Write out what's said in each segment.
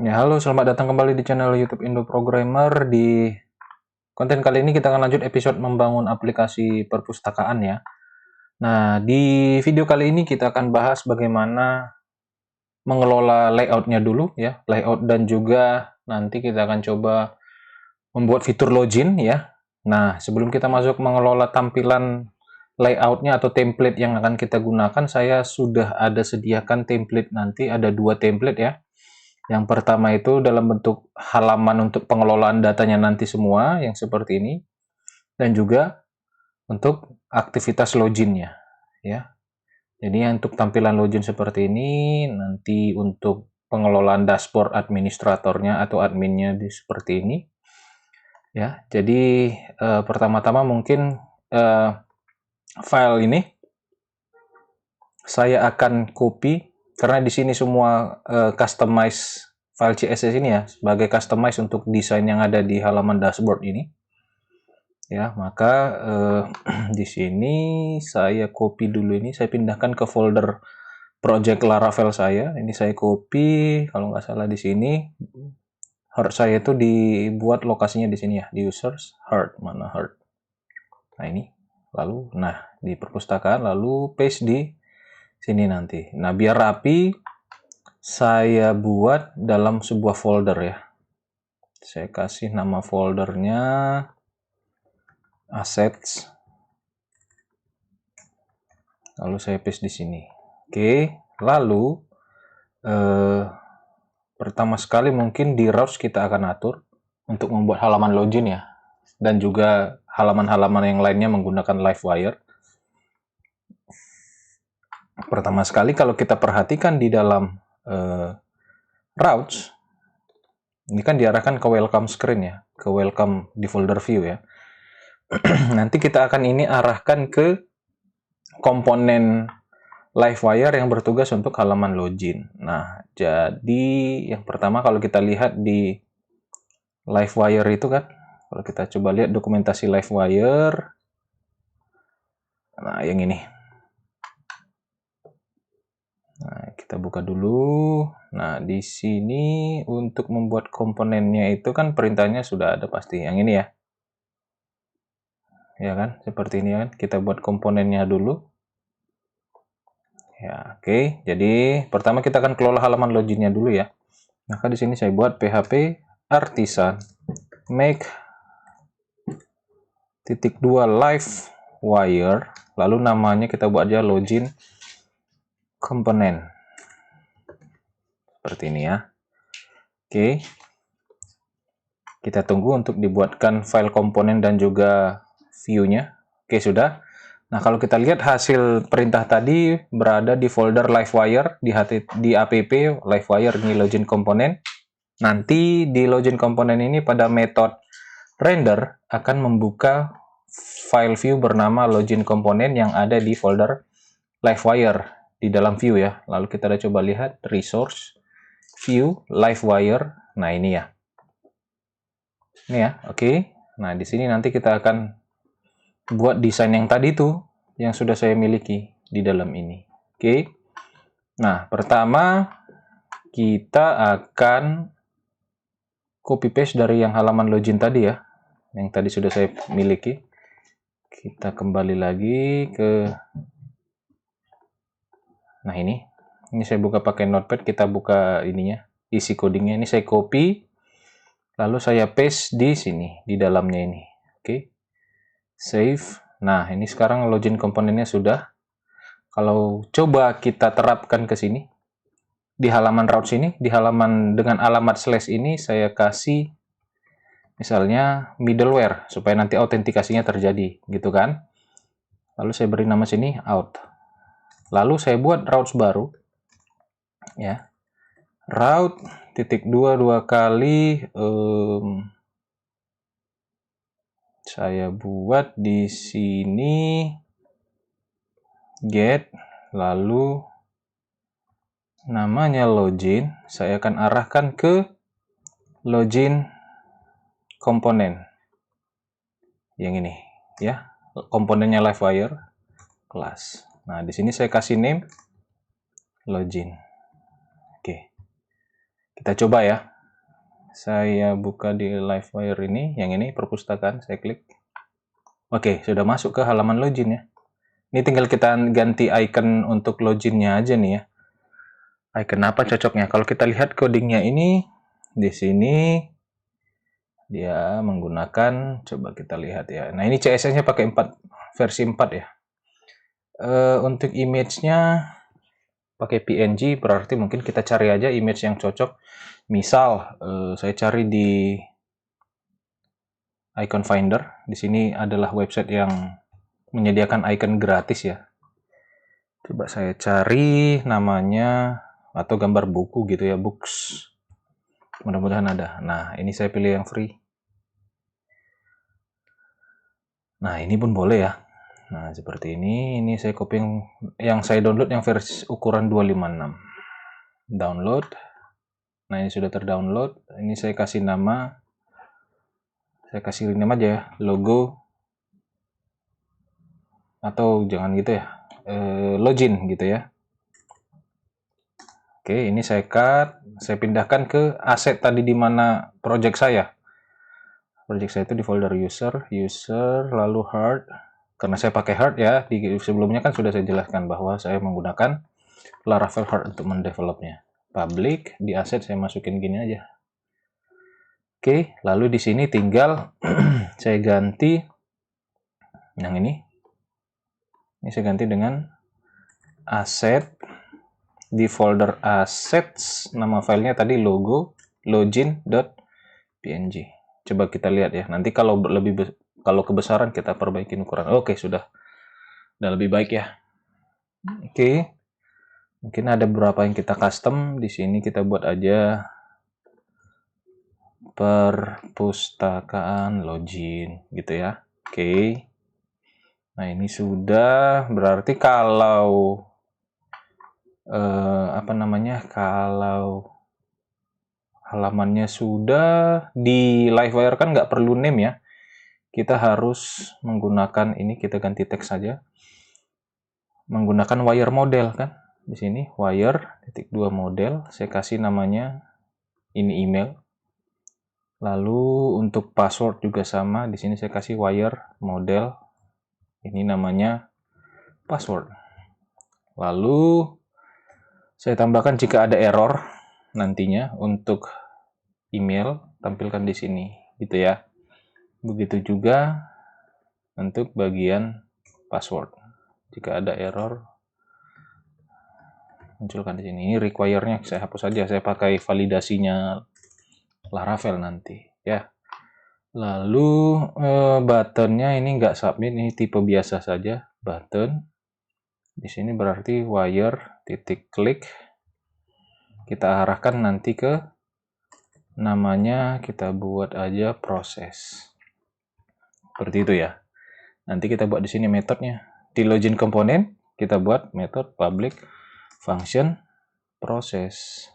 Ya, halo, selamat datang kembali di channel YouTube Indo Programmer. Di konten kali ini kita akan lanjut episode membangun aplikasi perpustakaan ya. Nah, di video kali ini kita akan bahas bagaimana mengelola layoutnya dulu ya, layout dan juga nanti kita akan coba membuat fitur login ya. Nah, sebelum kita masuk mengelola tampilan layoutnya atau template yang akan kita gunakan, saya sudah ada sediakan template nanti, ada dua template ya. Yang pertama itu dalam bentuk halaman untuk pengelolaan datanya nanti semua yang seperti ini, dan juga untuk aktivitas loginnya ya. Jadi untuk tampilan login seperti ini, nanti untuk pengelolaan dashboard administratornya atau adminnya seperti ini ya. Jadi pertama-tama mungkin file ini saya akan copy karena di sini semua customize file CSS ini ya, sebagai customize untuk desain yang ada di halaman dashboard ini. Ya, maka di sini saya copy dulu ini, saya pindahkan ke folder project Laravel saya. Ini saya copy, kalau nggak salah di sini heart saya itu dibuat lokasinya di sini ya, di users heart, mana heart. Nah, ini. Lalu di perpustakaan, lalu paste di sini nanti. Nah, biar rapi, saya buat dalam sebuah folder ya. Saya kasih nama foldernya assets. Lalu saya paste di sini. Oke, lalu pertama sekali mungkin di routes kita akan atur untuk membuat halaman login ya. Dan juga halaman-halaman yang lainnya menggunakan Livewire. Pertama sekali kalau kita perhatikan di dalam routes, ini kan diarahkan ke welcome screen ya, ke welcome di folder view ya. Nanti kita akan ini arahkan ke komponen Livewire yang bertugas untuk halaman login. Nah, jadi yang pertama kalau kita lihat di Livewire itu kan, kalau kita coba lihat dokumentasi Livewire, nah yang ini. Nah, kita buka dulu. Nah, di sini untuk membuat komponennya itu kan perintahnya sudah ada pasti. Yang ini ya. Ya kan, seperti ini kan. Kita buat komponennya dulu. Ya, oke. Jadi, pertama kita akan kelola halaman loginnya dulu ya. Maka di sini saya buat php artisan make .2 live wire, lalu namanya kita buat aja login komponen. Seperti ini ya. Oke. Kita tunggu untuk dibuatkan file komponen dan juga view-nya. Oke, sudah. Nah, kalau kita lihat hasil perintah tadi berada di folder Livewire, di app Livewire ini login komponen. Nanti di login komponen ini pada metode render akan membuka file view bernama login komponen yang ada di folder Livewire di dalam view ya. Lalu kita coba lihat resource, view, Livewire. Nah, ini ya. Ini ya, oke. Nah, di sini nanti kita akan buat desain yang tadi tuh, yang sudah saya miliki di dalam ini. Oke. Nah, pertama kita akan copy paste dari yang halaman login tadi ya, yang tadi sudah saya miliki. Kita kembali lagi ke, nah ini saya buka pakai notepad, kita buka ininya, isi codingnya. Ini saya copy, lalu saya paste di sini, di dalamnya ini. Oke. Save. Nah, ini sekarang login komponennya sudah. Kalau coba kita terapkan ke sini, di halaman routes ini, di halaman dengan alamat slash ini, saya kasih misalnya middleware, supaya nanti autentikasinya terjadi, gitu kan. Lalu saya beri nama sini out. Lalu saya buat routes baru, ya. Route .2 kali, saya buat di sini get, lalu namanya login, saya akan arahkan ke login komponen yang ini ya, komponennya Livewire class. Nah, di sini saya kasih name login. Oke, Kita coba ya. Saya buka di Livewire ini, yang ini perpustakaan, saya klik. Oke, sudah masuk ke halaman login ya. Ini tinggal kita ganti icon untuk loginnya aja nih ya. Icon apa cocoknya? Kalau kita lihat codingnya ini, di sini dia menggunakan, coba kita lihat ya. Nah ini CSS-nya pakai versi 4 ya. Untuk image-nya pakai PNG, berarti mungkin kita cari aja image yang cocok. Misal, saya cari di Icon Finder. Di sini adalah website yang menyediakan icon gratis ya. Coba saya cari namanya atau gambar buku gitu ya, books. Mudah-mudahan ada. Nah, ini saya pilih yang free. Nah, ini pun boleh ya. Nah, seperti ini. Ini saya copy yang saya download yang versi ukuran 256. Download. Nah, ini sudah terdownload. Ini saya kasih nama. Saya kasih nama aja ya, logo. Atau jangan gitu ya. Login gitu ya. Oke, ini saya cut. Saya pindahkan ke aset tadi di mana project saya. Project saya itu di folder user, lalu hard. Karena saya pakai hard ya, di sebelumnya kan sudah saya jelaskan bahwa saya menggunakan Laravel hard untuk mendevelopnya. Public, di aset saya masukin gini aja. Oke, lalu di sini tinggal saya ganti yang ini. Ini saya ganti dengan aset. Di folder assets, nama filenya tadi logo login.png. Coba kita lihat ya. Nanti kalau kalau kebesaran kita perbaikin ukuran. Oke, sudah lebih baik ya. Oke. Mungkin ada beberapa yang kita custom. Di sini kita buat aja perpustakaan login gitu ya. Oke. Nah, ini sudah berarti kalau kalau halamannya sudah di Livewire kan nggak perlu name ya. Kita harus menggunakan ini, kita ganti teks saja. Menggunakan wire model kan. Di sini wire.2 model, saya kasih namanya ini email. Lalu untuk password juga sama, di sini saya kasih wire model. Ini namanya password. Lalu saya tambahkan jika ada error nantinya untuk email, tampilkan di sini gitu ya. Begitu juga untuk bagian password. Jika ada error munculkan di sini. Ini require-nya saya hapus saja, saya pakai validasinya Laravel nanti ya. Lalu buttonnya ini nggak submit, ini tipe biasa saja button. Di sini berarti wire titik klik. Kita arahkan nanti ke namanya, kita buat aja proses. Seperti itu ya. Nanti kita buat di sini metodenya. Di login komponen kita buat metode public function proses.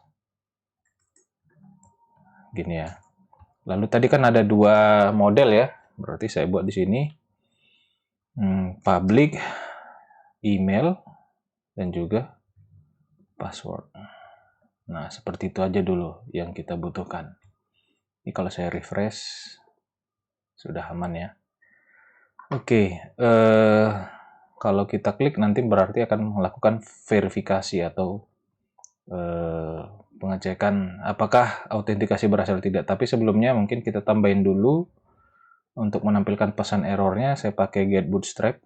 Gini ya. Lalu tadi kan ada dua model ya. Berarti saya buat di sini public email dan juga password. Nah, seperti itu aja dulu yang kita butuhkan. Ini kalau saya refresh sudah aman ya. Oke, kalau kita klik nanti berarti akan melakukan verifikasi atau pengecekan apakah autentikasi berhasil atau tidak. Tapi sebelumnya mungkin kita tambahin dulu untuk menampilkan pesan errornya. Saya pakai get bootstrap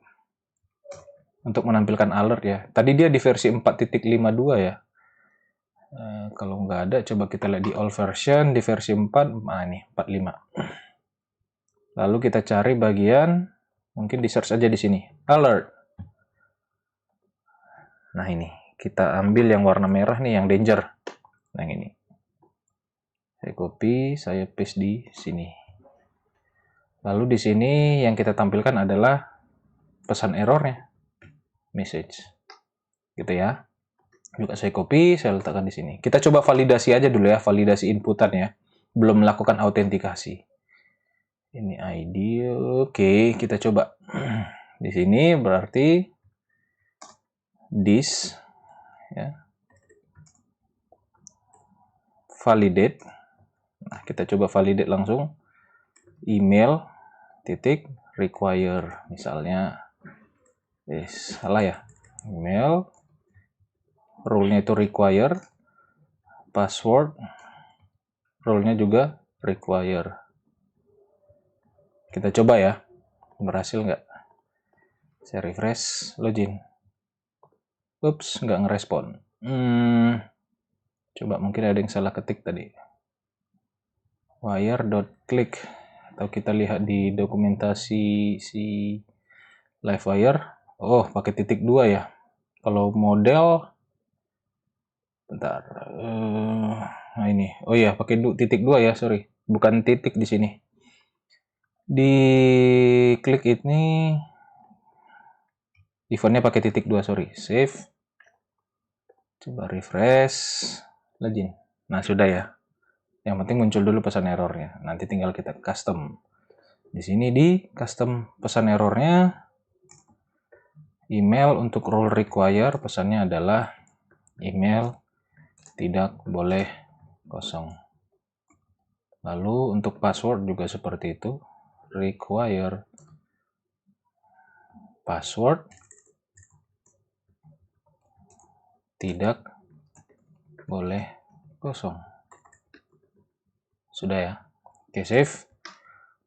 untuk menampilkan alert ya. Tadi dia di versi 4.52 ya. Kalau nggak ada, coba kita lihat di all version di versi 4. Nah ini 45. Lalu kita cari bagian, mungkin di search aja di sini, alert. Nah ini, kita ambil yang warna merah nih, yang danger. Nah yang ini. Saya copy, saya paste di sini. Lalu di sini yang kita tampilkan adalah pesan errornya, message. Gitu ya. Juga saya copy, saya letakkan di sini. Kita coba validasi aja dulu ya, validasi inputan ya. Belum melakukan autentikasi. Ini ID, oke, kita coba. Di sini berarti this ya. validate. Nah, kita coba validate langsung. Email titik require misalnya. Salah ya. Email role-nya itu require, password role-nya juga require. Kita coba ya, berhasil nggak? Saya refresh, login. Ups, nggak ngerespon. Coba mungkin ada yang salah ketik tadi. Wire.click, atau kita lihat di dokumentasi si Livewire. Oh, pakai titik 2 ya. Kalau model, bentar. Nah ini, oh ya, pakai titik 2 ya, sorry, bukan titik di sini. Di klik ini, defaultnya pakai titik 2, sorry. Save. Coba refresh, login. Nah sudah ya. Yang penting muncul dulu pesan errornya. Nanti tinggal kita custom. Di sini di custom pesan errornya, email untuk role require, pesannya adalah email tidak boleh kosong. Lalu untuk password juga seperti itu, require password tidak boleh kosong. Sudah ya. Oke, save.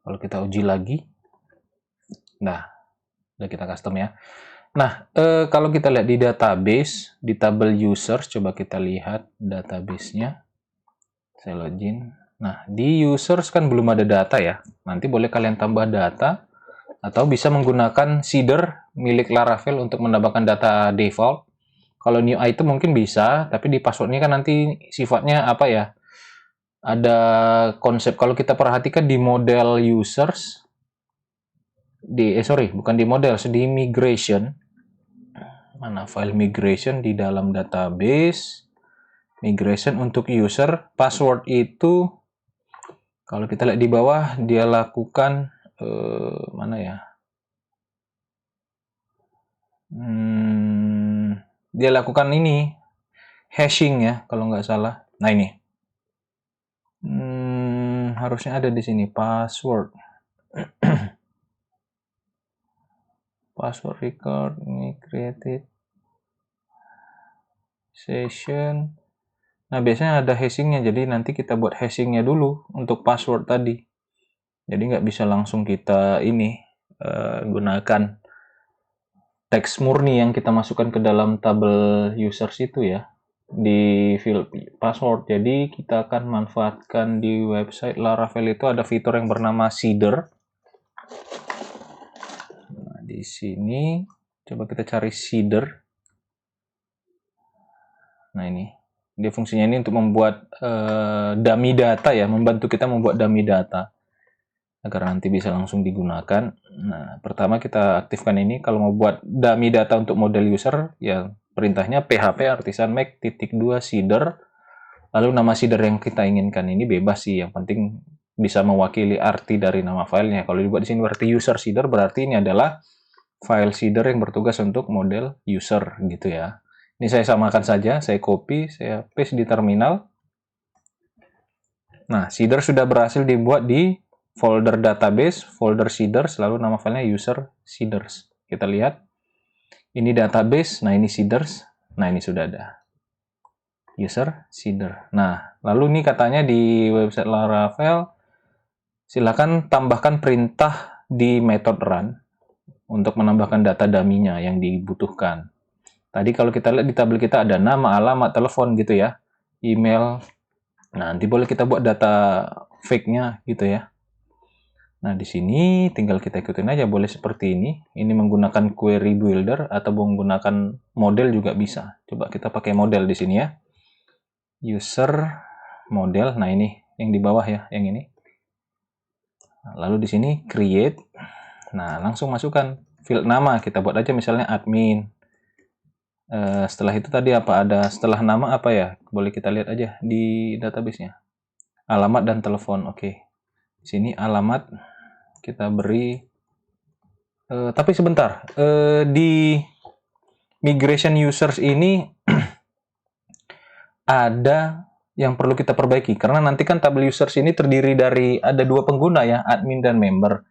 Kalau kita uji lagi, nah udah kita custom ya. Nah, kalau kita lihat di database, di tabel users, coba kita lihat database-nya. Saya login. Nah, di users kan belum ada data ya. Nanti boleh kalian tambah data, atau bisa menggunakan seeder milik Laravel untuk menambahkan data default. Kalau new item mungkin bisa, tapi di passwordnya kan nanti sifatnya apa ya? Ada konsep, kalau kita perhatikan di model users, bukan di model, di migration. Mana file migration di dalam database, migration untuk user, password itu kalau kita lihat di bawah dia lakukan mana ya? Dia lakukan ini hashing ya kalau nggak salah. Nah ini harusnya ada di sini password. Password record ini created session. Nah biasanya ada hashingnya, jadi nanti kita buat hashingnya dulu untuk password tadi. Jadi nggak bisa langsung kita ini gunakan teks murni yang kita masukkan ke dalam tabel users itu ya, di field password. Jadi kita akan manfaatkan di website Laravel itu ada fitur yang bernama seeder. Nah, di sini coba kita cari seeder. Nah ini, dia fungsinya ini untuk membuat dummy data ya, membantu kita membuat dummy data agar nanti bisa langsung digunakan. Nah, pertama kita aktifkan ini. Kalau mau buat dummy data untuk model user, ya perintahnya php artisan make -2 seeder. Lalu nama seeder yang kita inginkan ini bebas sih, yang penting bisa mewakili arti dari nama filenya. Kalau dibuat di sini berarti user seeder, berarti ini adalah file seeder yang bertugas untuk model user gitu ya. Ini saya samakan saja, saya copy, saya paste di terminal. Nah, seeder sudah berhasil dibuat di folder database, folder seeders, lalu nama filenya user seeders. Kita lihat, ini database, nah ini seeders, nah ini sudah ada user seeder. Nah, lalu ini katanya di website Laravel, silakan tambahkan perintah di method run untuk menambahkan data dummy-nya yang dibutuhkan. Tadi kalau kita lihat di tabel kita ada nama, alamat, telepon gitu ya, email. Nah, nanti boleh kita buat data fake-nya gitu ya. Nah, di sini tinggal kita ikutin aja, boleh seperti ini. Ini menggunakan query builder atau menggunakan model juga bisa. Coba kita pakai model di sini ya. User model. Nah, ini yang di bawah ya, yang ini. Lalu di sini create. Nah, langsung masukkan field nama. Kita buat aja misalnya admin. Setelah itu tadi apa ada setelah nama apa ya? Boleh kita lihat aja di database-nya. Alamat dan telepon. Oke. Di sini alamat kita beri, tapi sebentar, di migration users ini ada yang perlu kita perbaiki. Karena nanti kan tabel users ini terdiri dari ada dua pengguna ya, admin dan member.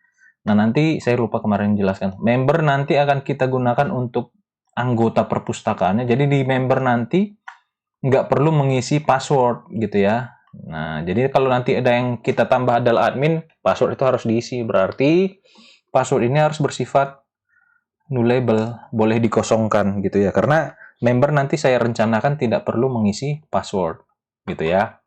Nah, nanti saya lupa kemarin jelaskan. Member nanti akan kita gunakan untuk anggota perpustakaannya. Jadi di member nanti nggak perlu mengisi password gitu ya. Nah, jadi kalau nanti ada yang kita tambah adalah admin, password itu harus diisi. Berarti password ini harus bersifat nullable, boleh dikosongkan gitu ya. Karena member nanti saya rencanakan tidak perlu mengisi password gitu ya.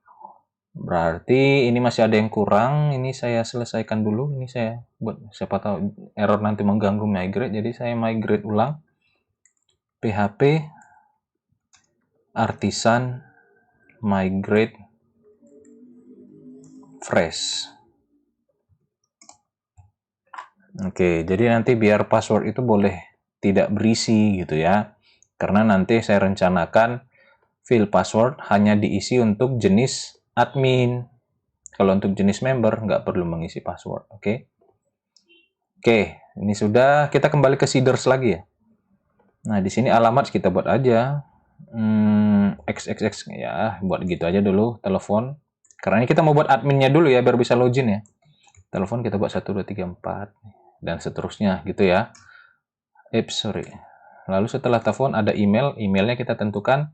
Berarti ini masih ada yang kurang, ini saya selesaikan dulu. Ini saya buat, siapa tahu error nanti mengganggu migrate, jadi saya migrate ulang. PHP Artisan migrate fresh. Oke, jadi nanti biar password itu boleh tidak berisi gitu ya. Karena nanti saya rencanakan field password hanya diisi untuk jenis admin. Kalau untuk jenis member nggak perlu mengisi password, oke? Oke, ini sudah. Kita kembali ke seeders lagi ya. Nah, di sini alamat kita buat aja. XXX ya, buat gitu aja dulu. Telepon. Karena ini kita mau buat adminnya dulu ya, biar bisa login ya. Telepon kita buat 1, 2, 3, 4. Dan seterusnya gitu ya. Sorry. Lalu setelah telepon ada email. Emailnya kita tentukan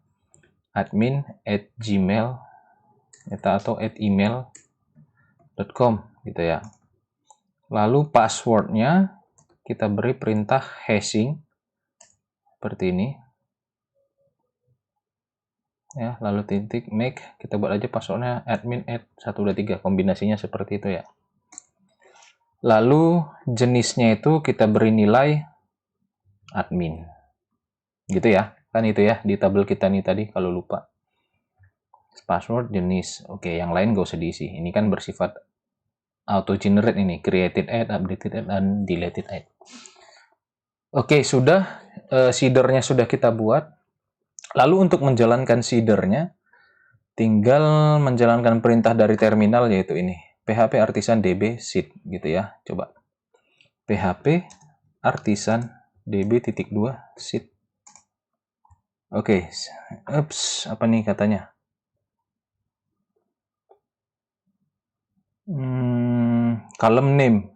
admin@gmail atau @email.com gitu ya. Lalu passwordnya kita beri perintah hashing seperti ini ya, lalu titik make, kita buat aja passwordnya admin@123, kombinasinya seperti itu ya. Lalu jenisnya itu kita beri nilai admin gitu ya, kan itu ya di tabel kita nih tadi kalau lupa. Password jenis, oke, yang lain gak usah diisi, ini kan bersifat auto generate ini, created add, updated add, dan deleted add. Oke, sudah, seedernya sudah kita buat. Lalu untuk menjalankan seedernya, tinggal menjalankan perintah dari terminal, yaitu ini, php artisan db seed gitu ya. Coba php artisan db.2 seed. Oke, apa nih katanya? Column name.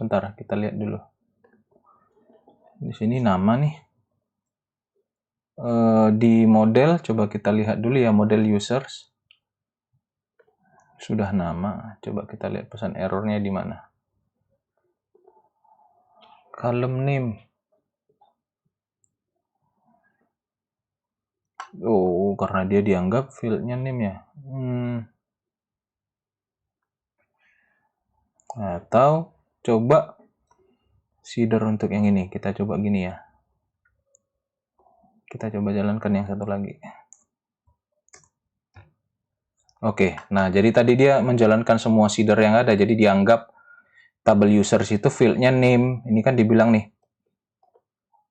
Bentar, kita lihat dulu. Di sini nama nih. Di model, coba kita lihat dulu ya, model users. Sudah nama, coba kita lihat pesan errornya di mana. Column name. Oh, karena dia dianggap fieldnya name ya. Atau coba seeder untuk yang ini. Kita coba gini ya. Kita coba jalankan yang satu lagi. Oke, nah jadi tadi dia menjalankan semua seeder yang ada. Jadi dianggap tabel users itu fieldnya name. Ini kan dibilang nih,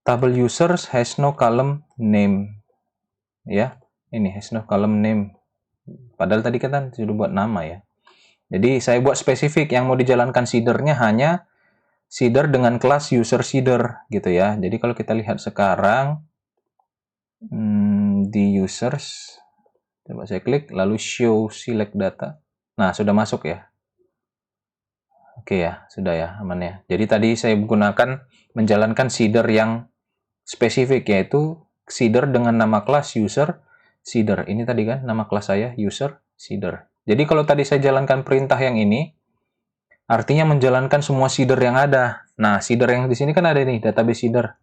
tabel users has no column name. Ya, ini has no column name. Padahal tadi kan sudah buat nama ya. Jadi saya buat spesifik, yang mau dijalankan seedernya hanya seeder dengan kelas user seeder gitu ya. Jadi kalau kita lihat sekarang di users, coba saya klik lalu show select data. Nah, sudah masuk ya. Oke ya, sudah ya, aman ya. Jadi tadi saya gunakan menjalankan seeder yang spesifik, yaitu seeder dengan nama kelas user seeder. Ini tadi kan nama kelas saya user seeder. Jadi kalau tadi saya jalankan perintah yang ini, artinya menjalankan semua seeder yang ada. Nah, seeder yang di sini kan ada nih, database seeder.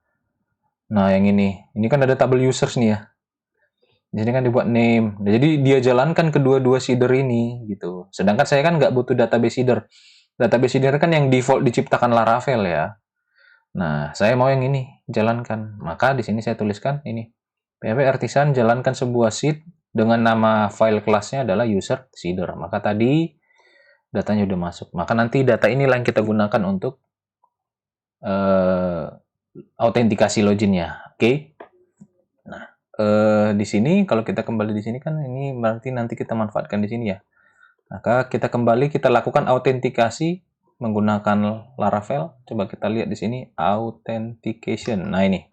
Nah, yang ini kan ada tabel users nih ya. Di sini kan dibuat name. Nah, jadi dia jalankan kedua-dua seeder ini gitu. Sedangkan saya kan nggak butuh database seeder. Database seeder kan yang default diciptakan Laravel ya. Nah, saya mau yang ini jalankan. Maka di sini saya tuliskan ini. PHP Artisan jalankan sebuah seed dengan nama file kelasnya adalah user seeder. Maka tadi datanya udah masuk. Maka nanti data inilah yang kita gunakan untuk autentikasi loginnya. Oke. Nah, di sini kalau kita kembali di sini kan ini berarti nanti kita manfaatkan di sini ya. Maka kita kembali, kita lakukan autentikasi menggunakan Laravel. Coba kita lihat di sini authentication. Nah, ini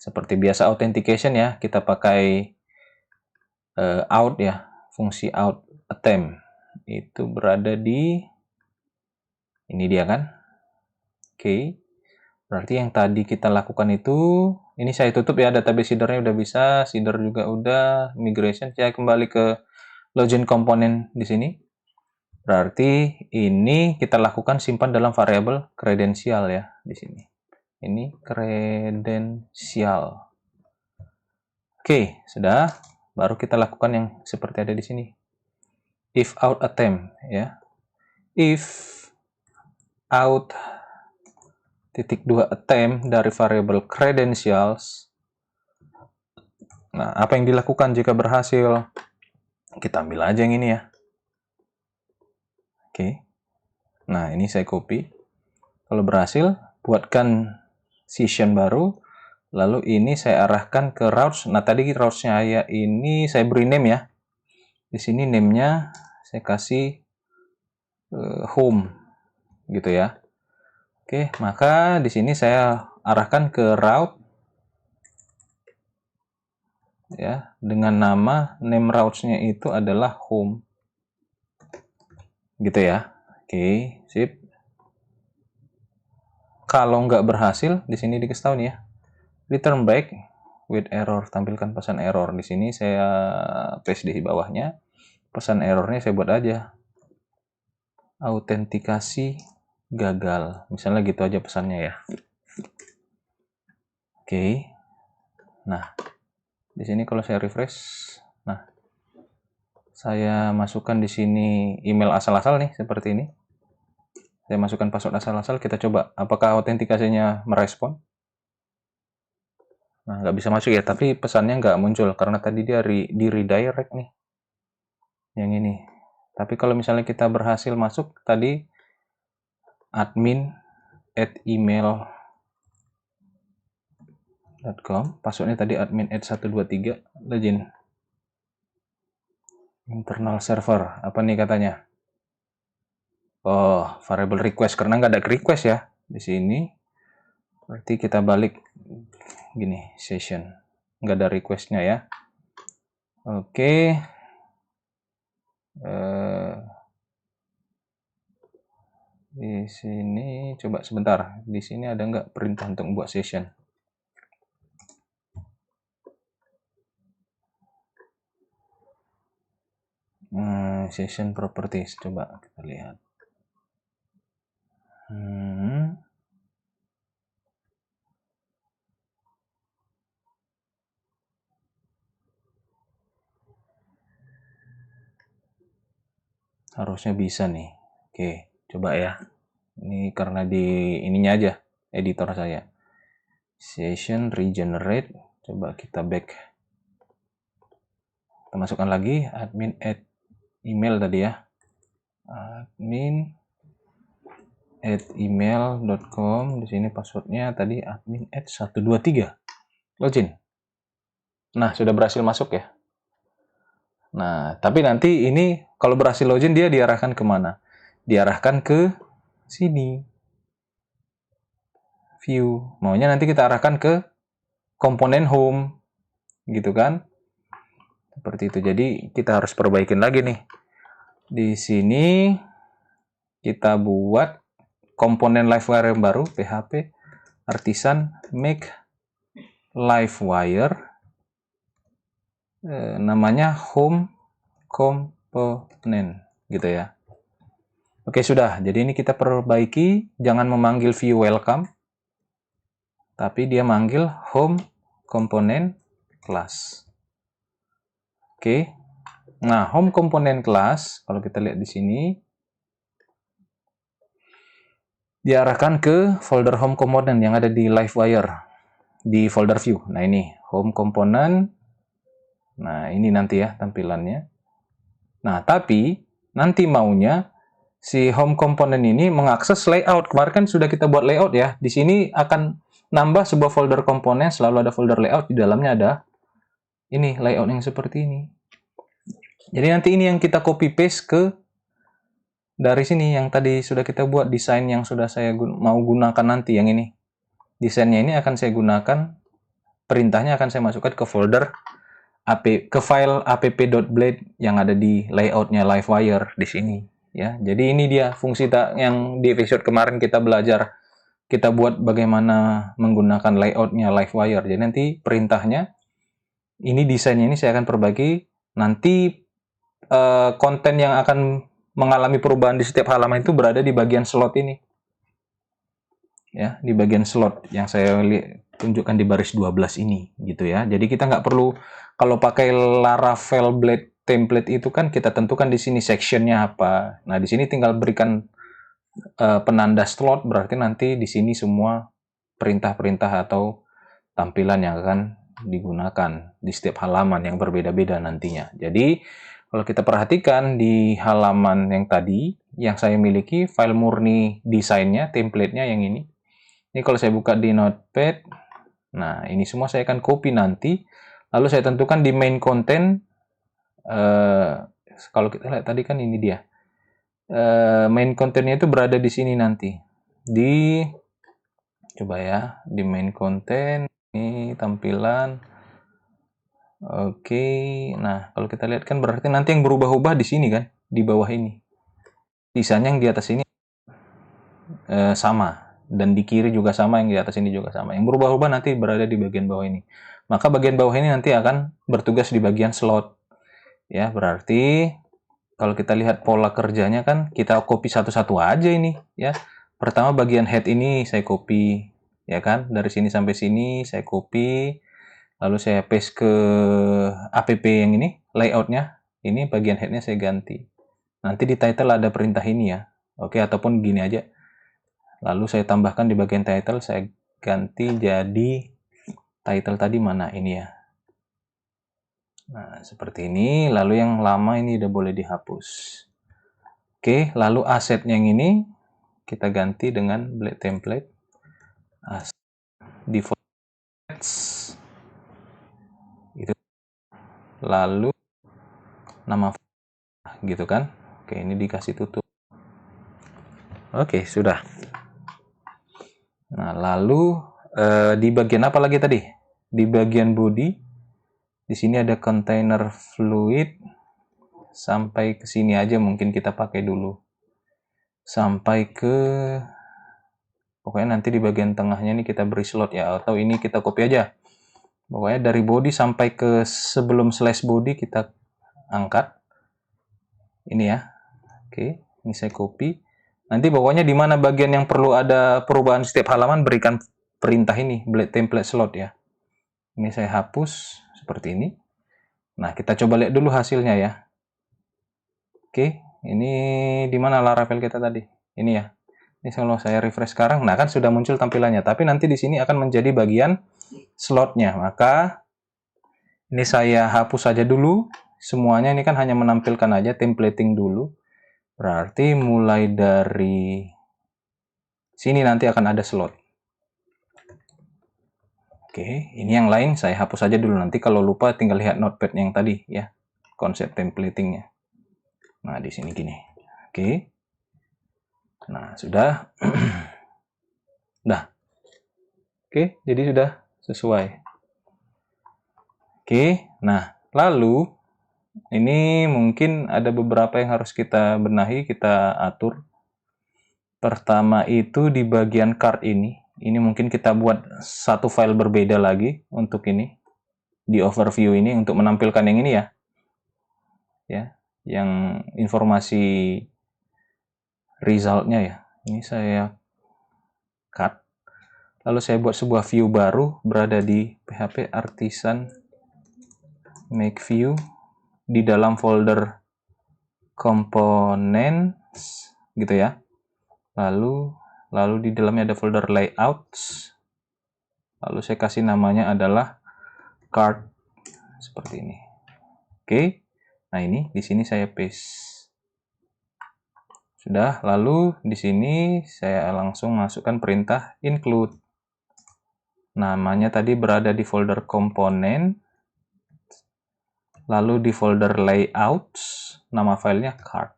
seperti biasa authentication ya, kita pakai out ya, fungsi out attempt itu berada di ini dia kan. Oke. Berarti yang tadi kita lakukan itu, ini saya tutup ya, database seedernya udah bisa, seeder juga udah, migration, saya kembali ke login komponen di sini. Berarti ini kita lakukan simpan dalam variabel kredensial ya di sini. Ini kredensial. Oke, sudah. Baru kita lakukan yang seperti ada di sini. If out attempt ya. If out titik 2 attempt dari variabel credentials. Nah, apa yang dilakukan jika berhasil? Kita ambil aja yang ini ya. Oke. Nah, ini saya copy. Kalau berhasil, buatkan session baru. Lalu ini saya arahkan ke routes. Nah, tadi routes-nya saya ini saya beri name ya. Di sini name-nya saya kasih home gitu ya. Oke, maka di sini saya arahkan ke route ya dengan nama name routes-nya itu adalah home. Gitu ya. Oke, sip. Kalau nggak berhasil, di sini dikasih tahu nih ya. Return back with error, tampilkan pesan error. Di sini saya paste di bawahnya. Pesan errornya saya buat aja. Autentikasi gagal. Misalnya gitu aja pesannya ya. Oke. Nah, di sini kalau saya refresh, nah saya masukkan di sini email asal-asal nih seperti ini. Saya masukkan password asal-asal, kita coba apakah autentikasinya merespon. Nah, nggak bisa masuk ya, tapi pesannya nggak muncul karena tadi dia di redirect nih. Yang ini. Tapi kalau misalnya kita berhasil masuk tadi admin@email.com, passwordnya tadi admin@123 login. Internal server, apa nih katanya? Oh, variable request karena nggak ada request ya di sini. Berarti kita balik gini, session. Nggak ada requestnya ya. Oke. Di sini coba sebentar. Di sini ada nggak perintah untuk membuat session? Session properties, coba kita lihat. Harusnya bisa nih. Oke, coba ya. Ini karena di ininya aja, editor saya. Session regenerate. Coba kita back. Kita masukkan lagi admin@email tadi ya. Admin@email.com. Di sini passwordnya tadi admin@123. Login. Nah, sudah berhasil masuk ya. Nah, tapi nanti ini kalau berhasil login dia diarahkan kemana? Diarahkan ke sini. View. Maunya nanti kita arahkan ke komponen home. Gitu kan? Seperti itu. Jadi kita harus perbaikin lagi nih. Di sini kita buat komponen livewire yang baru, PHP artisan make livewire. Namanya home component gitu ya. Oke, sudah. Jadi ini kita perbaiki, jangan memanggil view welcome, tapi dia manggil home component class. Oke. Nah, home component class kalau kita lihat di sini diarahkan ke folder home component yang ada di livewire di folder view. Nah, ini home component. Nah, ini nanti ya tampilannya. Nah, tapi nanti maunya si home component ini mengakses layout. Kemarin kan sudah kita buat layout ya. Di sini akan nambah sebuah folder komponen, selalu ada folder layout, di dalamnya ada ini layout yang seperti ini. Jadi nanti ini yang kita copy paste ke dari sini yang tadi sudah kita buat desain yang sudah saya mau gunakan nanti yang ini. Desainnya ini akan saya gunakan, perintahnya akan saya masukkan ke folder ke file app.blade yang ada di layoutnya Livewire di sini ya. Jadi ini dia fungsi yang di episode kemarin kita belajar, kita buat bagaimana menggunakan layoutnya Livewire. Jadi nanti perintahnya ini, desainnya ini saya akan perbaiki. Nanti konten yang akan mengalami perubahan di setiap halaman itu berada di bagian slot ini ya, di bagian slot yang saya tunjukkan di baris 12 ini gitu ya. Jadi kita nggak perlu, kalau pakai Laravel Blade template itu kan kita tentukan di sini sectionnya apa. Nah di sini tinggal berikan penanda slot, berarti nanti di sini semua perintah-perintah atau tampilan yang akan digunakan di setiap halaman yang berbeda-beda nantinya. Jadi kalau kita perhatikan di halaman yang tadi yang saya miliki, file murni desainnya, template-nya yang ini. Ini kalau saya buka di Notepad, nah ini semua saya akan copy nanti, lalu saya tentukan di main content. Kalau kita lihat tadi kan ini dia, main content-nya itu berada di sini nanti, coba ya, di main content ini tampilan. Oke, nah kalau kita lihat kan berarti nanti yang berubah-ubah di sini kan, di bawah ini. Sisanya yang di atas ini sama. Dan di kiri juga sama, yang di atas ini juga sama. Yang berubah-ubah nanti berada di bagian bawah ini. Maka bagian bawah ini nanti akan bertugas di bagian slot. Ya, berarti kalau kita lihat pola kerjanya kan kita copy satu-satu aja ini ya. Pertama bagian head ini saya copy ya kan, dari sini sampai sini saya copy. Lalu saya paste ke app yang ini, layoutnya. Ini bagian headnya saya ganti. Nanti di title ada perintah ini ya. Oke, ataupun gini aja. Lalu saya tambahkan di bagian title, saya ganti jadi title tadi mana ini ya. Nah, seperti ini. Lalu yang lama ini udah boleh dihapus. Oke, lalu asetnya yang ini kita ganti dengan Blade template. Default itu. Lalu nama gitu kan. Oke, ini dikasih tutup. Oke, sudah. Nah, lalu di bagian apa lagi tadi? Di bagian body, di sini ada container fluid, sampai ke sini aja mungkin kita pakai dulu. Sampai ke, pokoknya nanti di bagian tengahnya ini kita beri slot ya, atau ini kita copy aja. Pokoknya dari body sampai ke sebelum slash body kita angkat. Ini ya. Oke, ini saya copy. Nanti pokoknya di mana bagian yang perlu ada perubahan setiap halaman, berikan perintah ini, Blade template slot ya. Ini saya hapus seperti ini. Nah, kita coba lihat dulu hasilnya ya. Oke, ini di mana Laravel kita tadi? Ini ya. Ini kalau saya refresh sekarang, nah kan sudah muncul tampilannya. Tapi nanti di sini akan menjadi bagian slotnya. Maka ini saya hapus saja dulu. Semuanya ini kan hanya menampilkan aja, templating dulu. Berarti mulai dari sini nanti akan ada slot. Oke, ini yang lain saya hapus saja dulu. Nanti kalau lupa tinggal lihat notepad yang tadi ya, konsep templatingnya. Nah, di sini gini. Oke. Nah, sudah. Dah. Oke, jadi sudah sesuai. Oke, nah lalu ini mungkin ada beberapa yang harus kita benahi, kita atur. Pertama itu di bagian card ini mungkin kita buat satu file berbeda lagi untuk ini. Di overview ini untuk menampilkan yang ini ya. Ya, yang informasi resultnya ya. Ini saya cut. Lalu saya buat sebuah view baru berada di PHP Artisan Make View di dalam folder Components gitu ya. Lalu di dalamnya ada folder Layouts. Lalu saya kasih namanya adalah Card seperti ini. Oke. Nah, ini di sini saya paste. Sudah, lalu di sini saya langsung masukkan perintah include. Namanya tadi berada di folder komponen. Lalu di folder layouts, nama filenya card.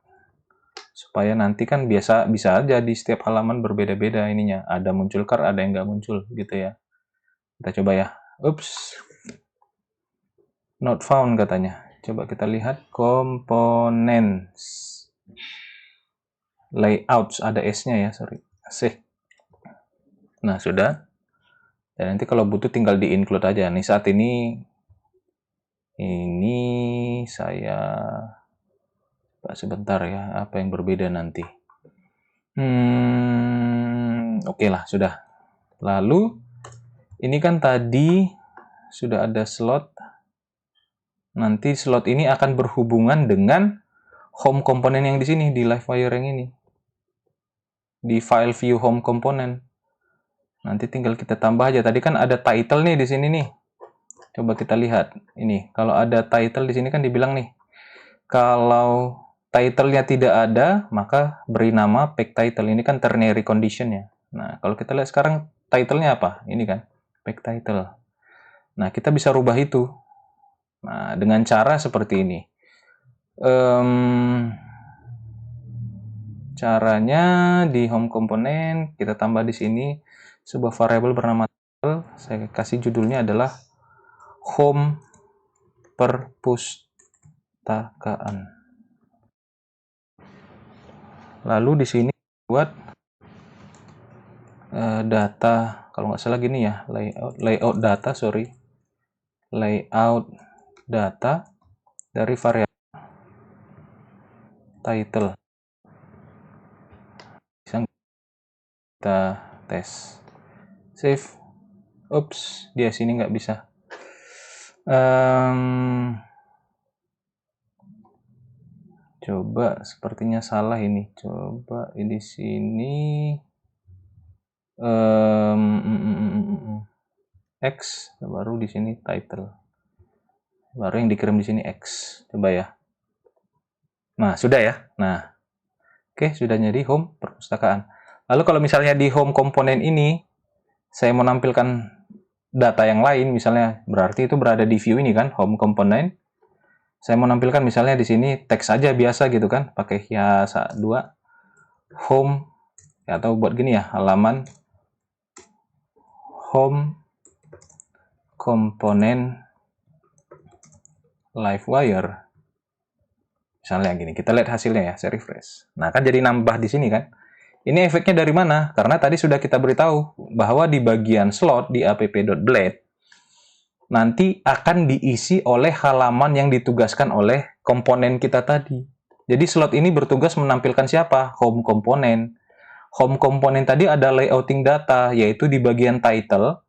Supaya nanti kan bisa aja di setiap halaman berbeda-beda ininya. Ada muncul card, ada yang nggak muncul gitu ya. Kita coba ya. Ups. not found katanya. Coba kita lihat components. Layouts, ada S-nya ya, sorry. Asik. Nah, sudah. Dan nanti kalau butuh tinggal di-include aja. Nih saat ini saya sebentar ya, apa yang berbeda nanti. Oke lah, sudah. Lalu ini kan tadi sudah ada slot. Nanti slot ini akan berhubungan dengan home komponen yang di sini, di Livewire yang ini. Di file view home komponen. Nanti tinggal kita tambah aja. Tadi kan ada title nih di sini nih. Coba kita lihat. Ini, kalau ada title di sini kan dibilang nih. Kalau title-nya tidak ada, maka beri nama pack title. Ini kan ternary condition-nya. Nah, kalau kita lihat sekarang title-nya apa? Ini kan, pack title. Nah, kita bisa rubah itu. Nah, dengan cara seperti ini. Caranya di home komponen, kita tambah di sini sebuah variabel bernama title. Saya kasih judulnya adalah home perpustakaan. Lalu di sini buat data, kalau nggak salah gini ya, layout data, layout data dari variabel title. Bisa kita tes, save. Ups, dia sini nggak bisa. Coba, sepertinya salah ini. Coba di sini X, baru di sini title. Baru yang dikirim di sini X. Coba ya. Nah, sudah ya. Nah, oke, sudah jadi home perpustakaan. Lalu kalau misalnya di home komponen ini, saya mau nampilkan data yang lain, misalnya berarti itu berada di view ini kan, home komponen. Saya mau nampilkan misalnya di sini teks aja biasa gitu kan, pakai hias 2 home, ya, atau buat gini ya, halaman home komponen Livewire. Misalnya gini, kita lihat hasilnya ya, saya refresh. Nah, kan jadi nambah di sini kan. Ini efeknya dari mana? Karena tadi sudah kita beritahu bahwa di bagian slot di app.blade nanti akan diisi oleh halaman yang ditugaskan oleh komponen kita tadi. Jadi slot ini bertugas menampilkan siapa? Home komponen. Home komponen tadi ada layouting data, yaitu di bagian title,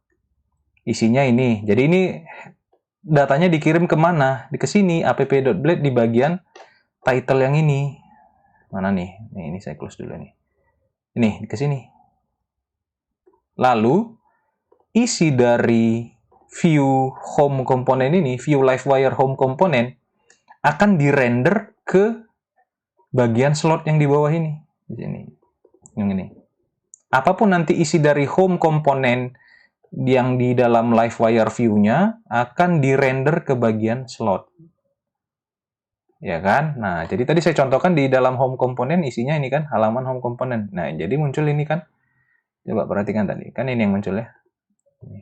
isinya ini. Jadi ini datanya dikirim kemana? Ke sini, app.blade di bagian title yang ini. Mana nih? Ini saya close dulu nih. Ini, ke sini. Lalu, isi dari view home komponen ini, view Livewire home komponen, akan dirender ke bagian slot yang di bawah ini. Di sini. Yang ini. Apapun nanti isi dari home komponen yang di dalam Livewire view-nya akan dirender ke bagian slot. Ya kan? Nah, jadi tadi saya contohkan di dalam home komponen isinya ini kan, halaman home komponen. Nah, jadi muncul ini kan. Coba perhatikan tadi. Kan ini yang muncul ya. Ini.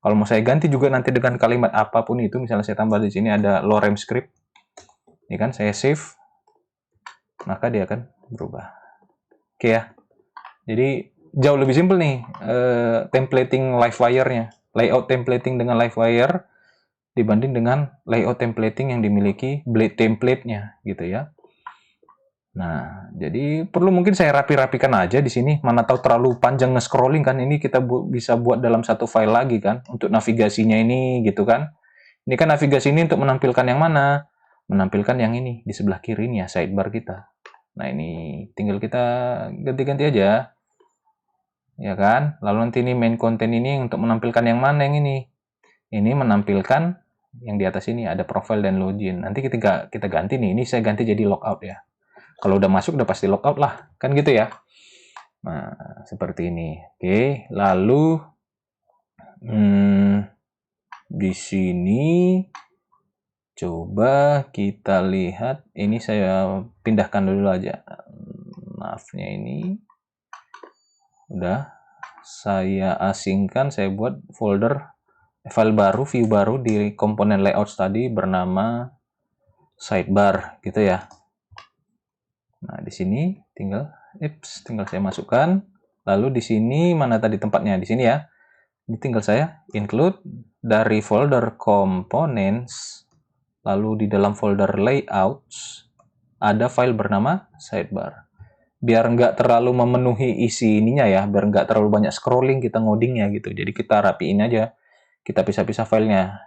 Kalau mau saya ganti juga nanti dengan kalimat apapun itu, misalnya saya tambah di sini ada lorem script. Ini kan saya save. Maka dia akan berubah. Oke ya. Jadi jauh lebih simpel nih templating Livewire-nya. Layout templating dengan Livewire dibanding dengan layout templating yang dimiliki Blade template-nya gitu ya. Nah, jadi perlu mungkin saya rapi-rapikan aja di sini. Mana tahu terlalu panjang nge-scrolling kan, ini kita bisa buat dalam satu file lagi kan untuk navigasinya ini gitu kan. Ini kan navigasi ini untuk menampilkan yang mana? Menampilkan yang ini di sebelah kiri ini ya, sidebar kita. Nah, ini tinggal kita ganti-ganti aja. Ya kan? Lalu nanti ini main content ini untuk menampilkan yang mana yang ini? Ini menampilkan yang di atas ini ada profile dan login. Nanti kita ganti nih. Ini saya ganti jadi logout ya. Kalau udah masuk udah pasti logout lah. Kan gitu ya. Nah, seperti ini. Oke, lalu di sini coba kita lihat. Ini saya pindahkan dulu aja. Maafnya ini. Udah. Saya asingkan, saya buat folder file baru, view baru di komponen layouts tadi bernama sidebar gitu ya. Nah, di sini tinggal saya masukkan. Lalu di sini mana tadi tempatnya? Di sini ya. Ini tinggal saya include dari folder components, lalu di dalam folder layouts ada file bernama sidebar. Biar nggak terlalu memenuhi isi ininya ya, biar nggak terlalu banyak scrolling kita ngodingnya gitu. Jadi kita rapiin aja, kita pisah-pisah filenya.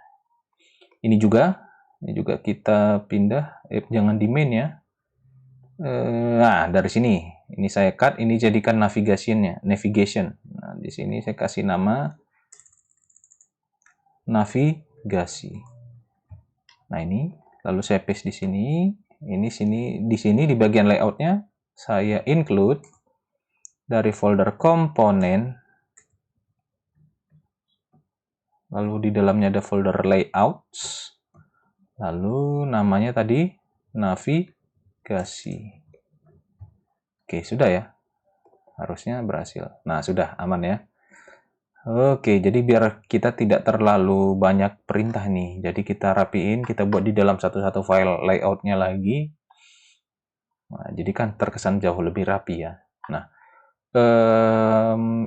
Ini juga kita pindah, jangan di main ya. Nah, dari sini, ini saya cut, ini jadikan navigation. Nah, di sini saya kasih nama navigasi. Nah, ini lalu saya paste di sini. Di sini di bagian layoutnya saya include dari folder komponen. Lalu di dalamnya ada folder layouts. Lalu namanya tadi navigasi. Oke, sudah ya. Harusnya berhasil. Nah, sudah aman ya. Oke, jadi biar kita tidak terlalu banyak perintah nih. Jadi kita rapiin, kita buat di dalam satu-satu file layoutnya lagi. Nah, jadi kan terkesan jauh lebih rapi ya. Nah,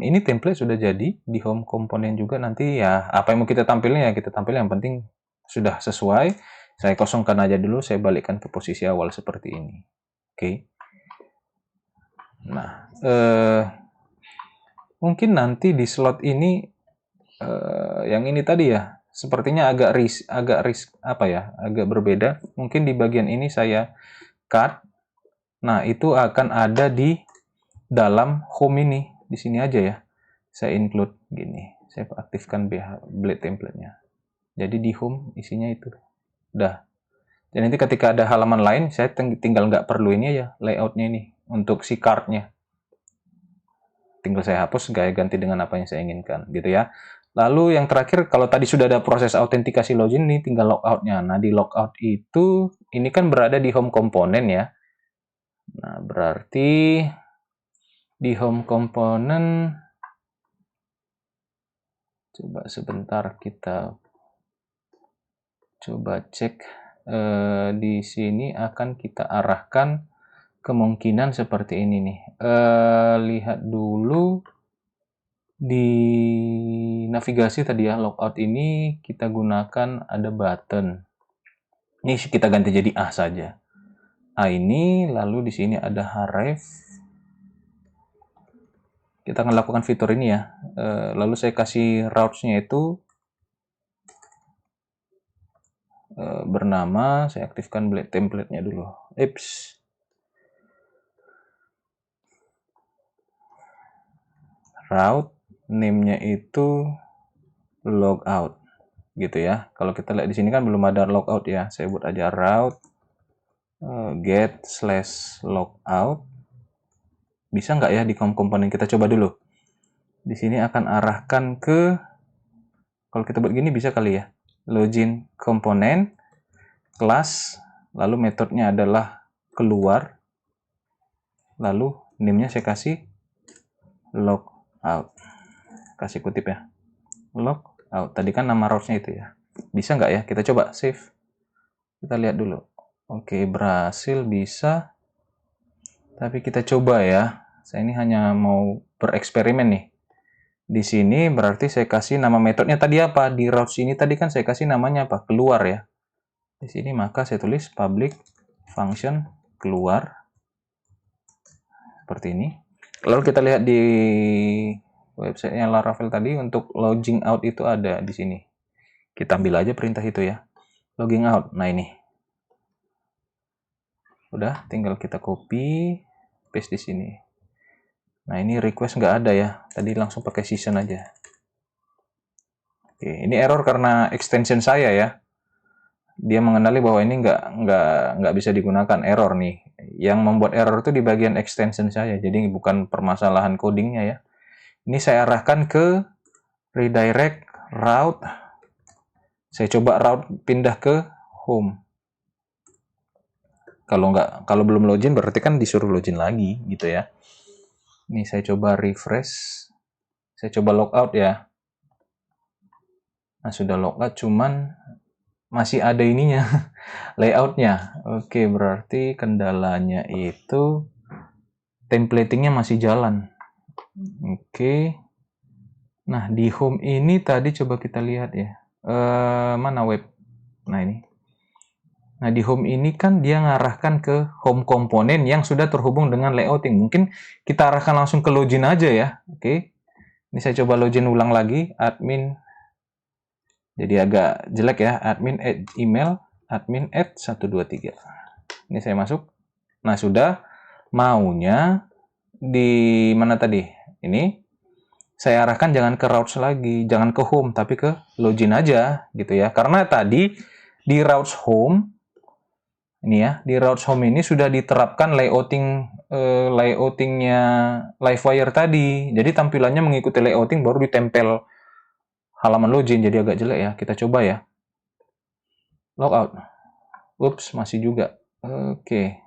ini template sudah jadi di home komponen juga. Nanti ya apa yang mau kita tampilin ya kita tampilin, yang penting sudah sesuai. Saya kosongkan aja dulu, saya balikkan ke posisi awal seperti ini. Oke. Nah, mungkin nanti di slot ini yang ini tadi ya, sepertinya agak berbeda. Mungkin di bagian ini saya cut. Nah, itu akan ada di dalam home ini, di sini aja ya. Saya include gini. Saya aktifkan blade template-nya. Jadi di home isinya itu. Udah. Dan nanti ketika ada halaman lain, saya tinggal nggak perlu ini aja, layout-nya ini untuk si card-nya. Tinggal saya hapus, ganti dengan apa yang saya inginkan, gitu ya. Lalu yang terakhir, kalau tadi sudah ada proses autentikasi login, ini tinggal logout-nya. Nah, di logout itu, ini kan berada di home komponen ya. Nah, berarti di home komponen, coba sebentar kita coba cek. Di sini akan kita arahkan kemungkinan seperti ini nih. Lihat dulu di navigasi tadi ya, logout ini kita gunakan ada button. Ini kita ganti jadi A saja. A ini, lalu di sini ada href. Kita akan lakukan fitur ini ya. Lalu saya kasih routes-nya itu bernama, saya aktifkan blade template-nya dulu. Route name-nya itu logout gitu ya. Kalau kita lihat di sini kan belum ada logout ya. Saya buat aja route get/logout. Bisa nggak ya di komponen kita coba dulu. Di sini akan arahkan ke, kalau kita buat gini bisa kali ya. Login komponen kelas, lalu metodenya adalah keluar, lalu name-nya saya kasih logout, kasih kutip ya, logout. Tadi kan nama routes-nya itu ya. Bisa nggak ya? Kita coba save, kita lihat dulu. Oke, berhasil, bisa. Tapi kita coba ya. Saya ini hanya mau bereksperimen nih. Di sini berarti saya kasih nama metodenya tadi apa? Di routes ini tadi kan saya kasih namanya apa? Keluar ya. Di sini maka saya tulis public function keluar. Seperti ini. Lalu kita lihat di websitenya Laravel tadi, untuk logging out itu ada di sini. Kita ambil aja perintah itu ya. Logging out. Nah ini. Udah, tinggal kita copy, paste di sini. Nah ini request nggak ada ya. Tadi langsung pakai season aja. Oke, ini error karena extension saya ya. Dia mengenali bahwa ini nggak bisa digunakan, error nih. Yang membuat error itu di bagian extension saya. Jadi bukan permasalahan codingnya ya. Ini saya arahkan ke redirect route. Saya coba route pindah ke home. Kalau belum login berarti kan disuruh login lagi gitu ya. Ini saya coba refresh. Saya coba logout ya. Nah, sudah logout, cuman masih ada ininya, layoutnya. Oke, berarti kendalanya itu templatingnya masih jalan. Oke. Nah, di home ini tadi coba kita lihat ya. Mana web? Nah, ini. Nah, di home ini kan dia ngarahkan ke home komponen yang sudah terhubung dengan layouting. Mungkin kita arahkan langsung ke login aja ya. Oke. Ini saya coba login ulang lagi. Admin. Jadi agak jelek ya. Admin at email. Admin at 123. Ini saya masuk. Nah, sudah. Maunya di mana tadi? Ini. Saya arahkan jangan ke routes lagi. Jangan ke home. Tapi ke login aja. Gitu ya. Karena tadi di routes home. Ini ya, di routes home ini sudah diterapkan layoutingnya Livewire tadi. Jadi tampilannya mengikuti layouting baru ditempel halaman login. Jadi agak jelek ya. Kita coba ya. Logout. Ups, masih juga. Oke.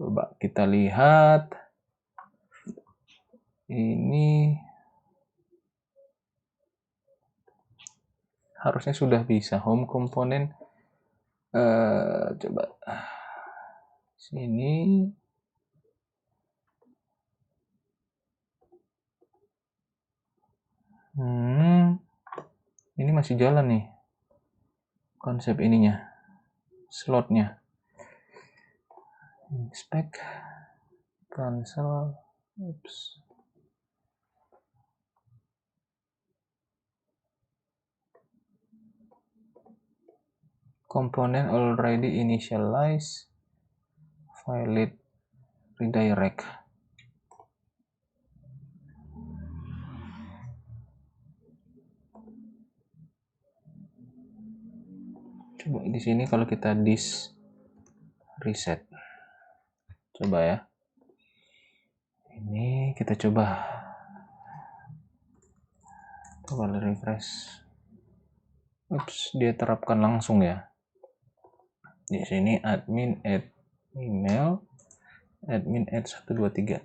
Coba kita lihat. Ini harusnya sudah bisa. Home komponen. Coba. Sini. Ini masih jalan nih. Konsep ininya. Slotnya. Inspect. Cancel. Oops. Component already initialized. Valid redirect. Coba di sini kalau kita reset. Coba ya. Ini kita coba. Coba refresh. Ups, dia terapkan langsung ya. Di sini admin at email, admin at 123.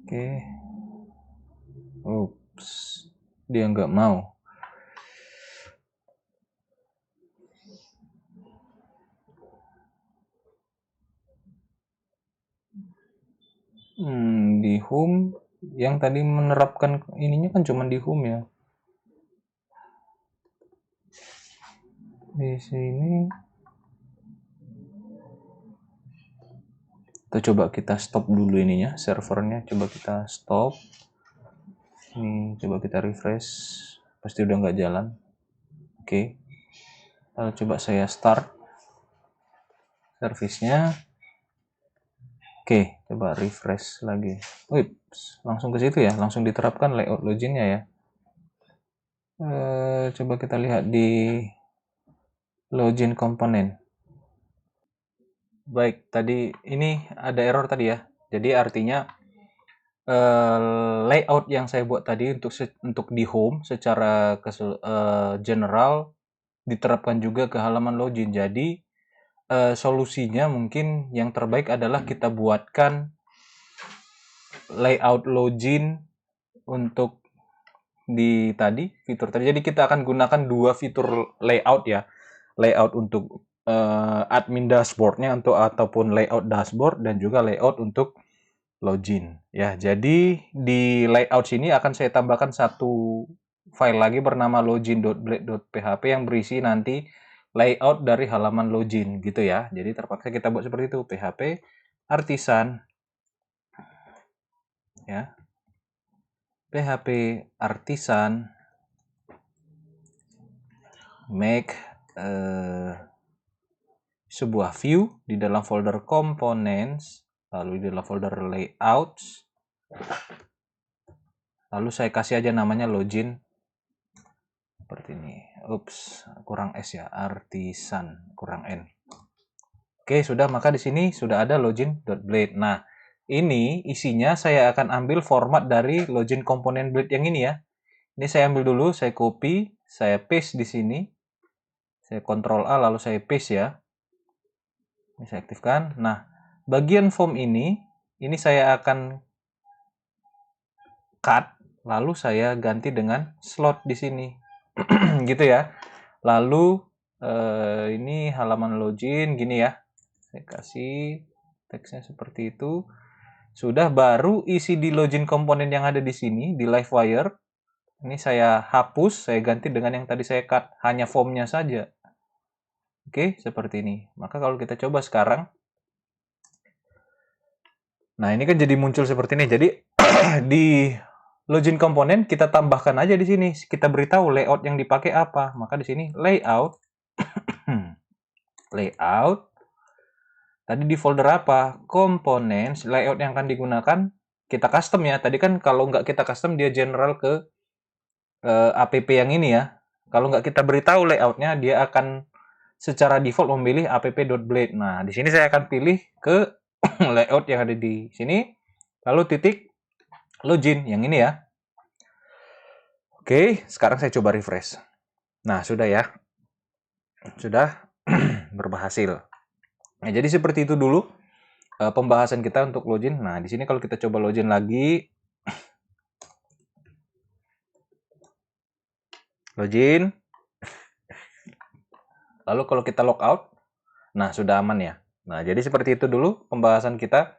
Oke. Ups, dia nggak mau. Di home yang tadi menerapkan ininya kan cuma di home ya. Di sini coba kita stop dulu ininya, servernya coba kita stop. Ini coba kita refresh, pasti udah nggak jalan. Oke. Lalu coba saya start servisnya. Oke, coba refresh lagi. Ups, langsung ke situ ya, langsung diterapkan layout loginnya ya. Coba kita lihat di login komponen. Baik, tadi ini ada error tadi ya. Jadi artinya layout yang saya buat tadi untuk di home secara general diterapkan juga ke halaman login. Jadi solusinya mungkin yang terbaik adalah kita buatkan layout login untuk di tadi fitur tadi. Jadi kita akan gunakan dua fitur layout ya. Layout untuk admin dashboardnya ataupun layout dashboard dan juga layout untuk login ya. Jadi di layout sini akan saya tambahkan satu file lagi bernama login.blade.php yang berisi nanti layout dari halaman login gitu ya. Jadi terpaksa kita buat seperti itu, php artisan ya. php artisan make sebuah view di dalam folder components, lalu di dalam folder layouts, lalu saya kasih aja namanya login seperti ini. Ups, kurang S ya, artisan, kurang N. Oke, sudah, maka di sini sudah ada login.blade. Nah, ini isinya saya akan ambil format dari login komponen blade yang ini ya. Ini saya ambil dulu, saya copy, saya paste di sini. Saya Ctrl A lalu saya paste ya. Ini saya aktifkan. Nah, bagian form ini saya akan cut lalu saya ganti dengan slot di sini. Gitu ya. Lalu ini halaman login gini ya. Saya kasih teksnya seperti itu. Sudah, baru isi di login komponen yang ada di sini di Livewire. Ini saya hapus, saya ganti dengan yang tadi saya cut, hanya formnya saja. Oke, seperti ini. Maka kalau kita coba sekarang, nah ini kan jadi muncul seperti ini. Jadi di login komponen kita tambahkan aja di sini. Kita beritahu layout yang dipakai apa. Maka di sini layout, layout. Tadi di folder apa? Komponen, layout yang akan digunakan kita custom ya. Tadi kan kalau nggak kita custom dia general ke app yang ini ya. Kalau nggak kita beritahu layoutnya, dia akan secara default memilih app.blade. Nah, di sini saya akan pilih ke layout yang ada di sini. Lalu titik login yang ini ya. Oke, sekarang saya coba refresh. Nah, sudah ya. Sudah berhasil. Nah, jadi seperti itu dulu pembahasan kita untuk login. Nah, di sini kalau kita coba login lagi, login. Lalu kalau kita logout, nah sudah aman ya. Nah, jadi seperti itu dulu pembahasan kita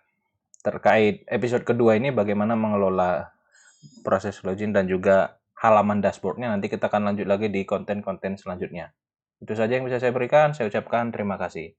terkait episode kedua ini, bagaimana mengelola proses login dan juga halaman dashboardnya. Nanti kita akan lanjut lagi di konten-konten selanjutnya. Itu saja yang bisa saya berikan. Saya ucapkan terima kasih.